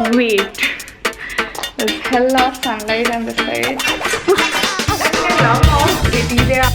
Wait, there's hell of sunlight on the side. I love how pretty they are.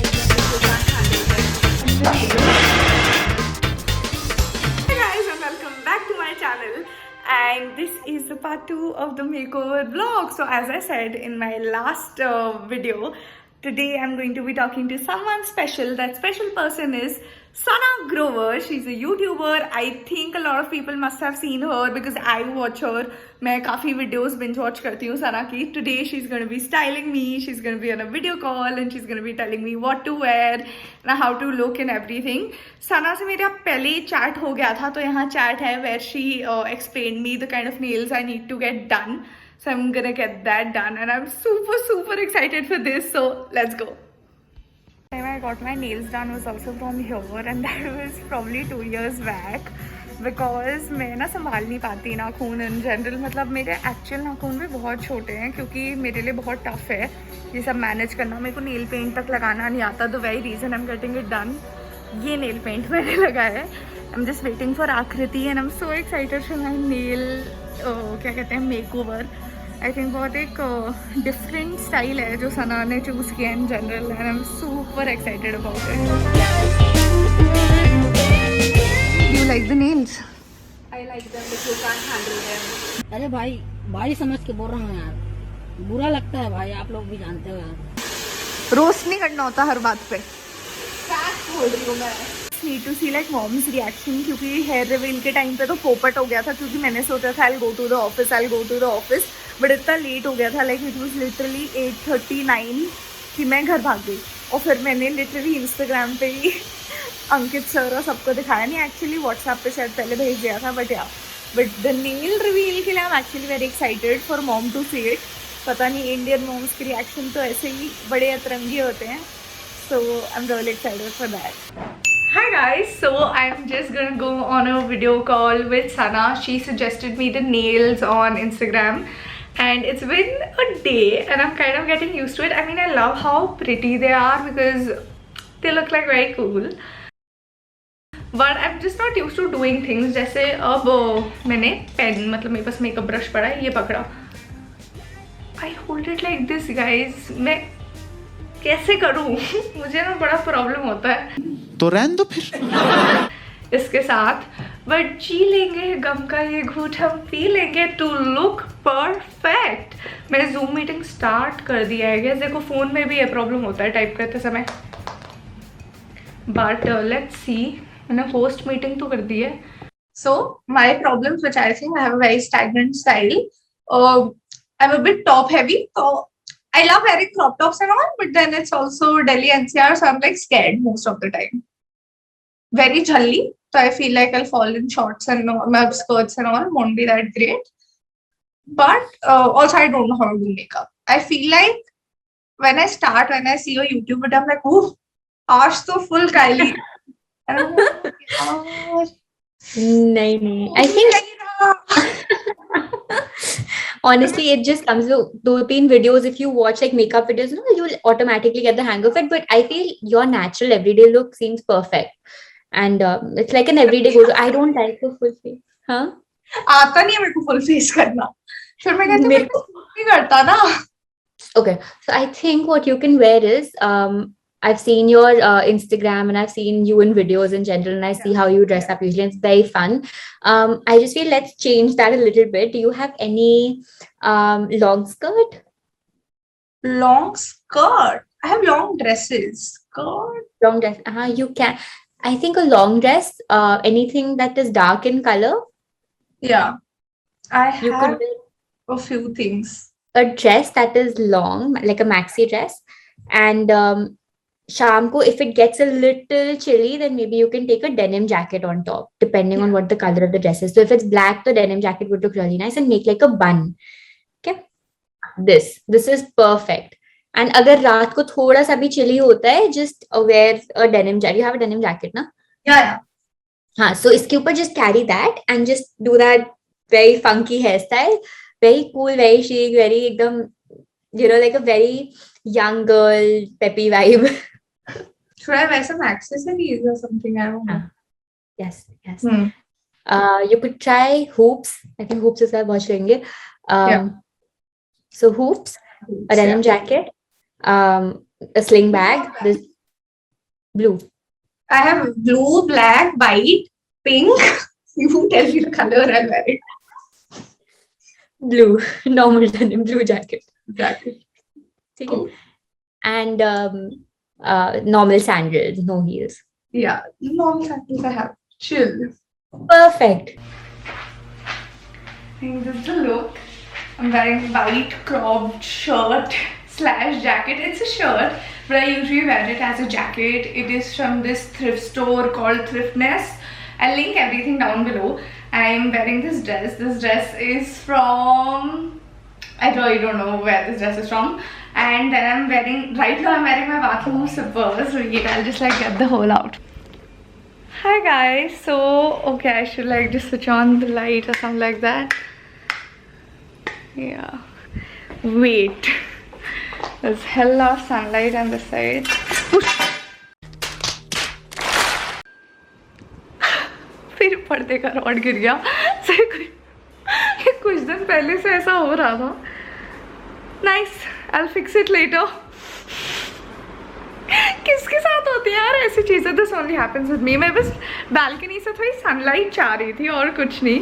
Hey guys, and welcome back to my channel. And this is the part 2 of the makeover vlog. So as I said in my last video, today I'm going to be talking to someone special. That special person is Sana Grover. She's a YouTuber. I think a lot of people must have seen her because I watch her. मैं काफ़ी videos binge watch करती हूँ सना की. Today she's going to be styling me. She's going to be on a video call and she's going to be telling me what to wear and how to look and everything. सना से मेरा पहले chat हो गया था तो यहाँ chat है where she explained me the kind of nails I need to get done. So I'm gonna get that done and I'm super excited for this. So let's go. The time I got my nails done was also from here and that was probably 2 years back because मैं ना संभाल नहीं पाती नाखून in general. मतलब मेरे actual नाखून भी बहुत छोटे हैं क्योंकि मेरे लिए बहुत टफ है ये सब मैनेज करना. मेरे को नेल पेंट तक लगाना नहीं आता. The very reason I am getting it done. ये नेल पेंट मैंने लगाया है. I am just waiting for Akriti and I am so excited for my nail क्या कहते हैं मेकओवर. आई थिंक बहुत एक डिफरेंट स्टाइल है जो सना ने चूज़ किया in general and I am super excited about it. Do you like the nails? I like them, but you can't handle them. अरे भाई समझ के बोल रहा हूँ यार. बुरा लगता है भाई, आप लोग भी जानते हो यार. रोस्ट नहीं करना होता हर बात पे. Facts बोल रही हूँ मैं. Need to see like mom's reaction क्योंकि हेयर रिवील के टाइम पे तो पोपट हो गया था क्योंकि मैंने सोचा था I go to the office but इतना लेट हो गया था. लाइक इट वॉज लिटरली 8:39 कि मैं घर भाग गई और फिर मैंने लिटरली इंस्टाग्राम पे ही अंकित सर और सबको दिखाया. नहीं एक्चुअली व्हाट्सएप पे शायद पहले भेज दिया था बट द नेल रिवील के लिए I am actually very excited for mom to see it. पता नहीं इंडियन मॉम्स की रिएक्शन तो ऐसे ही बड़े अतरंगी होते हैं. So I'm really excited for that. Hi guys, so I'm just gonna go on a video call with Sana. She suggested me the nails on Instagram and it's been a day and I'm kind of getting used to it. I mean I love how pretty they are because they look like very cool. But I'm just not used to doing things. जैसे अब मैंने pen मतलब मेरे pass makeup brush पड़ा है ये पकड़ा. I hold it like this guys. मैं कैसे करूँ मुझे ना बड़ा प्रॉब्लम होता है तो रहने दो फिर इसके साथ. बट जी लेंगे गम का ये घूंट हम पी लेंगे टू लुक परफेक्ट. मैंने जूम मीटिंग स्टार्ट कर दिया है. देखो फोन में भी ये प्रॉब्लम होता है टाइप करते समय. बट लेट्स सी मैंने होस्ट मीटिंग तो कर दी है. So my problems which I think I have a very stagnant style. I am a bit top heavy so I love wearing crop tops and all, but then it's also Delhi NCR, so I'm like scared most of the time. Very jhalli, so I feel like I'll fall in shorts and my skirts and all won't be that great. But also I don't know how to do makeup. I feel like when I see a YouTube video, I'm like, ooh, aaj to full Kylie. And I'm like, oh, नहीं I think honestly it just comes to 2-3 videos. If you watch like makeup videos, no, you'll automatically get the hang of it. But I feel your natural everyday look seems perfect and it's like an everyday go. I don't like the full face. हाँ आता नहीं है मेरे को full face करना. फिर मैं कहती हूँ मेरे को नहीं करता ना. Okay, so I think what you can wear is I've seen your Instagram and I've seen you in videos in general and I see how you dress up usually. It's very fun. I just feel let's change that a little bit. Do you have any long skirt? Long skirt? I have long dresses. Skirt? Long dress. You can. I think a long dress, anything that is dark in color. Yeah. I You have could wear a few things. a dress that is long, like a maxi dress. And Sham ko, if it gets a little chilly, then maybe you can take a denim jacket on top, depending on what the color of the dress is. So if it's black, the denim jacket would look really nice and make like a bun. Okay, this is perfect. And अगर रात को थोड़ा सा भी chilly होता है, just wear a denim jacket. You have a denim jacket, na? Yeah. हाँ, so इसके ऊपर just carry that and just do that very funky hairstyle, very cool, very chic, very एकदम, you know, like a very young girl peppy vibe. Should I wear some accessories or something? I don't know. Yes. You could try hoops. I think hoops is बहुत लेंगे. Yeah. So hoops, a denim jacket, a sling bag, this blue. I have blue, black, white, pink. You tell me the color, I'll wear it. Blue, normal denim, blue jacket. Exactly. ठीक है? And normal sandals, no heels. Yeah, normal sandals I have. Chill. Perfect. I think this is the look. I'm wearing white cropped shirt / jacket. It's a shirt, but I usually wear it as a jacket. It is from this thrift store called Thriftness. I'll link everything down below. I'm wearing this dress. This dress is from, I really don't know where this dress is from. And then I'm wearing, right now I'm wearing my bathroom slippers. So wait, I'll just like get the whole out. Hi guys, so okay, I should like just switch on the light or something like that. Yeah, wait, there's hella sunlight on the side. फिर पर्दे का rod गिर गया. कुछ दिन पहले से ऐसा हो रहा था. Nice, I'll fix it later. किसके साथ होती है यार ऐसी चीज़ें? This only happens with me. मैं बस बालकनी से थोड़ी सनलाइट चाह रही थी और कुछ नहीं.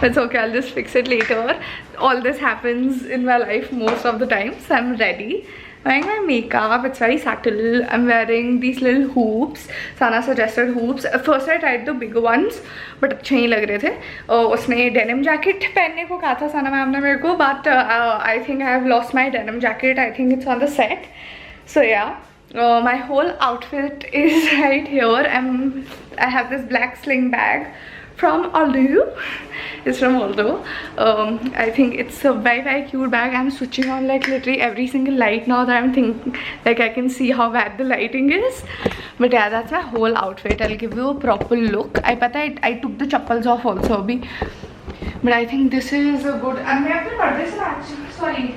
It's okay, I will just fix it later. All this happens in my life most of the time. So I'm ready. Wearing my makeup, it's very subtle. I'm wearing these little hoops. Sana suggested hoops. First I tried the bigger ones, but अच्छे नहीं लग रहे थे. उसने denim jacket पहनने को कहा था Sana मैम ने मेरे को, but I think I have lost my denim jacket. I think it's on the set. So yeah. My whole outfit is right here. I have this black sling bag from Aldo. It's from Aldo. I think it's a very cute bag. I'm switching on like literally every single light now that I'm thinking, like I can see how bad the lighting is. But yeah, that's my whole outfit. I'll give you a proper look. I took the chappals off also abhi. But I think this is a good. And I have to put this actually. Sorry.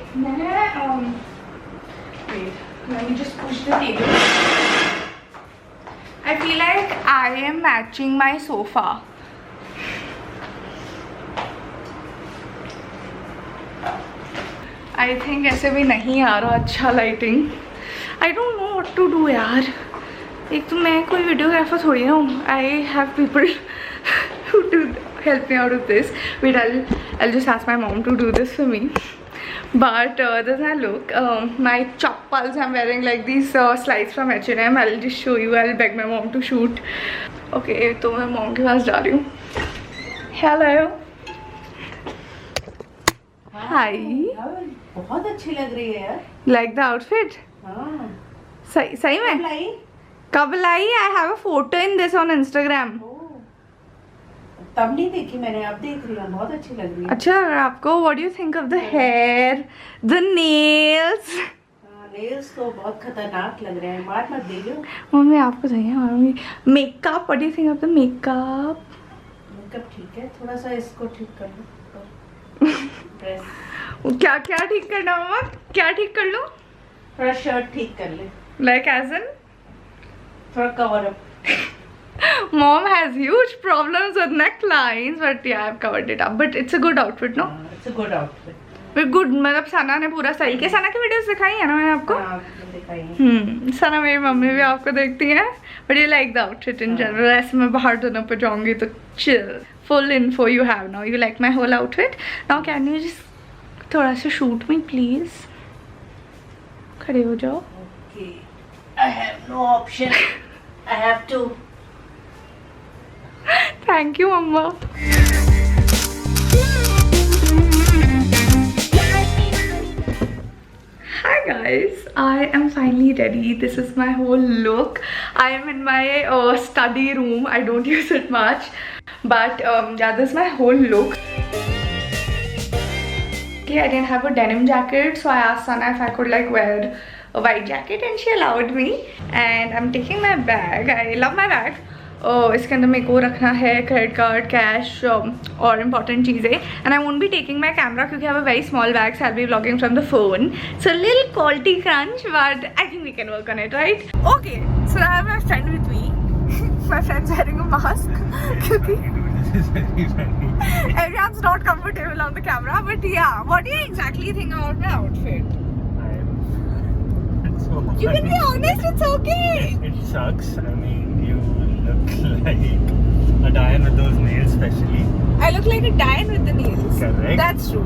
Wait. Let me just push the table. I feel like I am matching my sofa. I think ऐसे भी नहीं आ रहा अच्छा lighting. I don't know what to do यार. एक तो मैं कोई वीडियोग्राफर थोड़ी ना हूँ. I have people who do help me out with this. Wait, I'll just ask my mom to do this for me. But this is my look. My chappals, I'm wearing like these slides from H&M. I'll just show you. I'll beg my mom to shoot. Okay, तो मैं mom के पास जा रही हूँ. Hello. Hi. बहुत अच्छी लग रही है यार. Like the outfit? हाँ. सही में? कब लाई? I have a photo in this on Instagram. तब नहीं देखी मैंने, अब देख रही हूँ. बहुत अच्छी लग रही है. अच्छा, आपको what do you think of the hair, the nails? Nails तो बहुत खतरनाक लग रहे हैं. मार मत दीजिए. मम्मी आपको चाहिए मारूंगी. Makeup, what do you think of the makeup? Makeup ठीक है. थोड़ा सा इसको ठीक कर लो. ड्रेस क्या ठीक करना मम्मा? क्या ठीक कर लो? थोड़ा शर्ट ठीक कर ले. Like as in? थोड़ा cover up. Mom has huge problems with necklines, but yeah, I've covered it up. But it's a good outfit, no? It's a good outfit. But good, मतलब सना ने पूरा सही किया. सना की वीडियोस दिखाई है ना मैंने आपको? हाँ, दिखाई है. सना मेरी मम्मी भी आपको देखती हैं. But you like the outfit in general. ऐसे मैं बाहर दोनों पे जाऊंगी तो chill. Full info you have now. You like my whole outfit? Now can you just थोड़ा सा shoot me please? खड़े हो जाओ. Okay. I have no option. I have to. Thank you, Mama. Hi guys, I am finally ready. This is my whole look. I am in my study room. I don't use it much, but yeah, this is my whole look. Okay, I didn't have a denim jacket, so I asked Sana if I could like wear a white jacket, and she allowed me. And I'm taking my bag. I love my bag. इसके अंदर मेरे को रखना है credit card, cash और important चीज़ें. And I won't be taking my camera क्योंकि I have a very small bag, so I will be vlogging from the phone. So little quality crunch, but I think we can work on it, right? Okay, so I have my friend with me. My friend's wearing a mask क्योंकि This is very funny. Everyone's not comfortable on the camera, but yeah. What do you exactly think about my outfit? It's so You can be funny. honest, it's okay. It sucks. I mean, you look like a Diane with those nails, especially. I look like a Diane with the nails. Correct. That's true.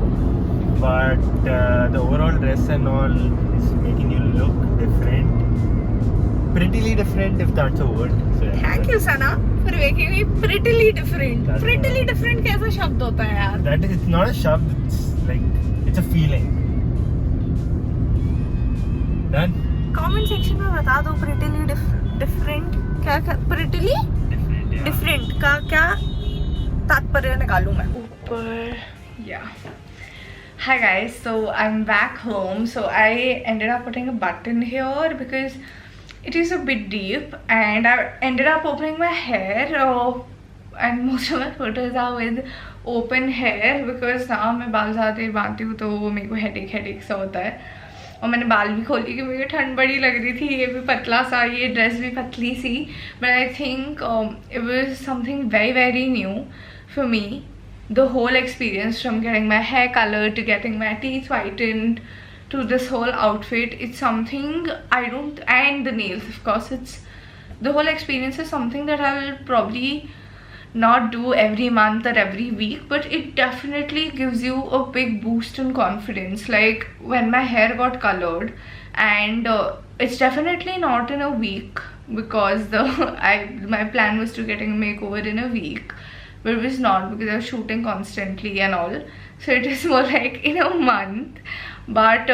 But the overall dress and all is making you look different. Prettily different, if that's a word. So, yeah. Thank you, Sana, for making me prettily different. That's Prettily right. different कैसा शब्द होता है यार? That is, it's not a shabd, it's like, it's a feeling. Done? Comment section में बता दो prettily different क्या prettily Different, yeah. different का क्या तात्पर्य निकालूं मैं ऊपर. Yeah. Hi guys, so I'm back home. So I ended up putting a button here because it is a bit deep, and I ended up opening my hair, and most of my photos are with open hair because now मैं बाल ज़्यादा देर बांधती हूँ तो वो मेरे को headache सा होता है. और मैंने बाल भी खोली क्योंकि मेरे को ठंड बड़ी लग रही थी. ये भी पतला सा, ये ड्रेस भी पतली सी, but I think it was something very new for me. The whole experience from getting my hair colored to getting my teeth whitened to this whole outfit, it's something I don't, and the nails of course, it's the whole experience is something that I'll probably not do every month or every week, but it definitely gives you a big boost in confidence. Like when my hair got colored, and it's definitely not in a week because my plan was to getting a makeover in a week, but it was not because I was shooting constantly and all, so it is more like in a month. But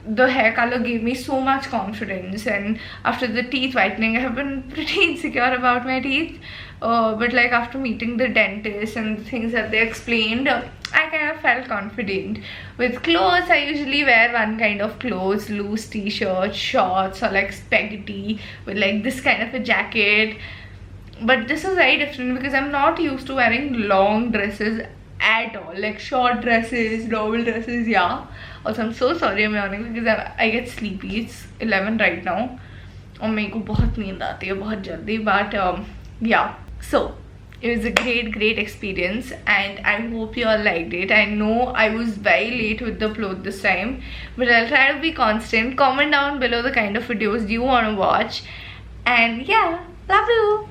the hair color gave me so much confidence, and after the teeth whitening I have been pretty insecure about my teeth, but like after meeting the dentist and the things that they explained, I kind of felt confident. With clothes, I usually wear one kind of clothes, loose t-shirt, shorts, or like spaghetti with like this kind of a jacket. But this is very different because I'm not used to wearing long dresses at all, like short dresses, normal dresses. Yeah, also I'm so sorry I'm yawning because I get sleepy. It's 11 right now और मेरे को बहुत नींद आती है बहुत जल्दी. But yeah, so it was a great experience, and I hope you all liked it. I know I was very late with the upload this time, but I'll try to be constant. Comment down below the kind of videos you want to watch, and yeah, love you.